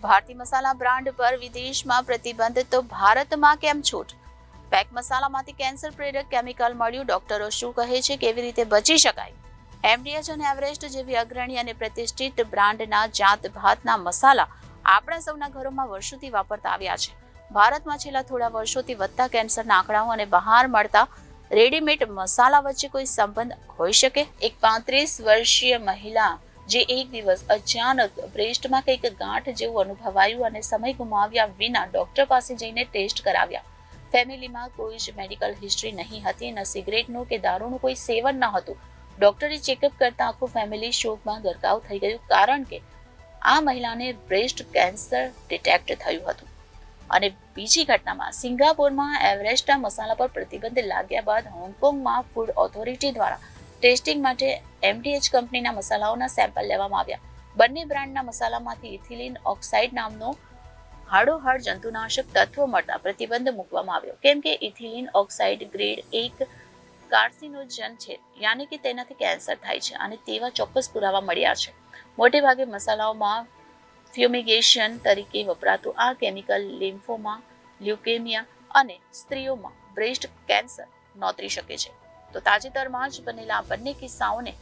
ભારતીય મસાલા બ્રાન્ડ પર વિદેશમાં પ્રતિબંધ તો ભારતમાં કેમ છૂટ? પેક મસાલામાંથી કેન્સર પ્રેરક કેમિકલ મળ્યું. ડોક્ટરો શું કહે છે, કેવી રીતે બચી શકાય? એમડીએચ અને એવરેસ્ટ જેવી અગ્રણી અને પ્રતિષ્ઠિત બ્રાન્ડના જાત ભાતના મસાલા આપણા સૌના ઘરોમાં વર્ષોથી વાપરતા આવ્યા છે. ભારતમાં છેલ્લા થોડા વર્ષોથી વધતા કેન્સરના આંકડાઓ અને બહાર મળતા રેડીમેડ મસાલા વચ્ચે કોઈ સંબંધ હોઈ શકે? એક 35 વર્ષીય મહિલા જે એક દિવસ અચાનક બ્રેસ્ટમાં કંઈક ગાંઠ જેવું અનુભવાયું અને સમય ગુમાવ્યા વિના ડોક્ટર પાસે જઈને ટેસ્ટ કરાવ્યા. ફેમિલીમાં કોઈ જ મેડિકલ હિસ્ટ્રી નહીં હતી, ન સિગરેટનું કે દારૂનું કોઈ સેવન ન હતું. ડોક્ટરે ચેકઅપ કરતા આખું ફેમિલી શોકમાં ગરકાવ થઈ ગયું, કારણ કે આ મહિલાને બ્રેસ્ટ કેન્સર ડિટેક્ટ થયું હતું. અને બીજી ઘટનામાં સિંગાપોરમાં એવરેસ્ટના મસાલા પર પ્રતિબંધ લાગ્યા બાદ હોંગકોંગમાં ફૂડ ઓથોરિટી દ્વારા ટેસ્ટિંગ માટે એમડીએચ કંપનીના મસાલાઓના સેમ્પલ લેવામાં આવ્યા. બંને બ્રાન્ડના મસાલામાંથી ઇથિલિન ઓક્સાઇડ નામનો હાડોહાડ જંતુનાશક તત્વ મળતા પ્રતિબંધ મૂકવામાં આવ્યો, કેમ કે ઇથિલિન ઓક્સાઇડ ગ્રેડ 1 કાર્સિનોજન છે, યાની કે તેનાથી કેન્સર થાય છે અને તેવા ચોક્કસ પુરાવા મળ્યા છે. મોટે ભાગે મસાલાઓમાં ફ્યુમિગેશન તરીકે વપરાતું આ કેમિકલ લિમ્ફોમા, લ્યુકેમિયા અને સ્ત્રીઓમાં બ્રેસ્ટ કેન્સર નોતરી શકે છે. તો તાજેતરમાં જ બનેલા બંને કિસ્સાઓને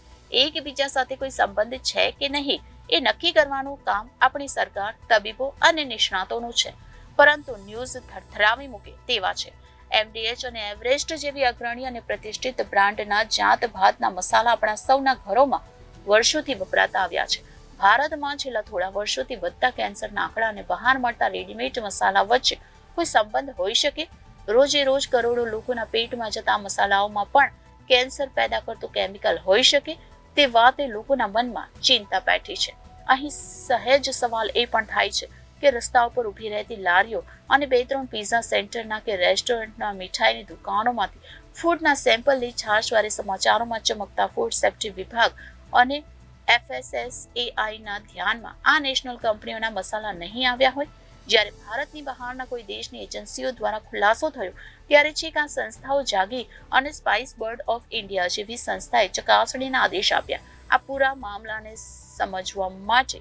એકબીજા સાથે કોઈ સંબંધ છે કે નહીં એ નક્કી કરવાનું કામ આપણી સરકાર, તબીબો અને નિષ્ણાતોનું છે. પરંતુ ન્યૂઝ થરથરાવી મૂકે તેવા છે. એમડીએચ અને એવરેસ્ટ જેવી અગ્રણી અને પ્રતિષ્ઠિત બ્રાન્ડના જાત ભાતના મસાલા આપણા સૌના ઘરોમાં વર્ષોથી વપરાતા આવ્યા છે. ભારતમાં છેલ્લા થોડા વર્ષોથી વધતા કેન્સરના આંકડા અને બહાર મળતા રેડીમેડ મસાલા વચ્ચે કોઈ સંબંધ હોઈ શકે? રોજે રોજ કરોડો લોકોના પેટમાં જતા મસાલાઓમાં પણ કેન્સર પેદા કરતું કેમિકલ હોઈ શકે? તે વાતે લોકોના મનમાં ચિંતા બેઠી છે. અહીં સહેજ સવાલ એ પણ થાય છે કે રસ્તા ઉપર ઊભી રહેતી લારીઓ અને 2-3 પિઝા સેન્ટરના કે રેસ્ટોરન્ટના મીઠાઈની દુકાનોમાંથી ફૂડના સેમ્પલ લઈ છાશવારે સમાચારોમાં ચમકતા ફૂડ સેફ્ટી વિભાગ અને FSSAIના ધ્યાનમાં આ નેશનલ કંપનીઓના મસાલા નહીં આવ્યા હોય? જ્યારે ભારતની બહારના કોઈ દેશની એજન્સીઓ દ્વારા ખુલાસો થયો ત્યારે છેક આ સંસ્થાઓ જાગી અને સ્પાઇસ બોર્ડ ઓફ ઇન્ડિયા જેવી સંસ્થાએ ચકાસણીના આદેશ આપ્યા. આ પૂરા મામલાને સમજવા માટે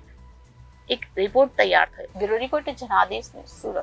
એક રિપોર્ટ તૈયાર થયો. Bureau report Janadesh news, Surat.